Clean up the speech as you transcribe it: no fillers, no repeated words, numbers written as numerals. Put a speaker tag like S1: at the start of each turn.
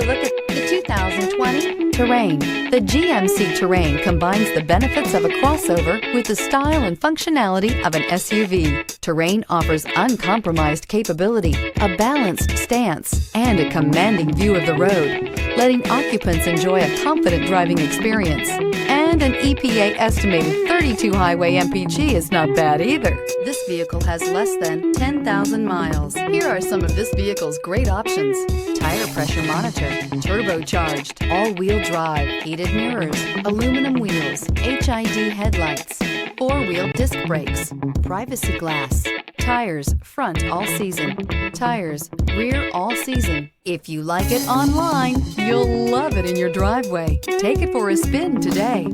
S1: a look at the 2020 Terrain. The GMC Terrain combines the benefits of a crossover with the style and functionality of an SUV. Terrain offers uncompromised capability, a balanced stance, and a commanding view of the road, letting occupants enjoy a confident driving experience. And an EPA estimated 32 highway MPG is not bad either. This vehicle has less than 10,000 miles. Here are some of this vehicle's great options: tire pressure monitor, turbocharged, all-wheel drive, heated mirrors, aluminum wheels, HID headlights, four-wheel disc brakes, privacy glass, tires front all season, tires rear all season. If you like it online, you'll love it in your driveway. Take it for a spin today.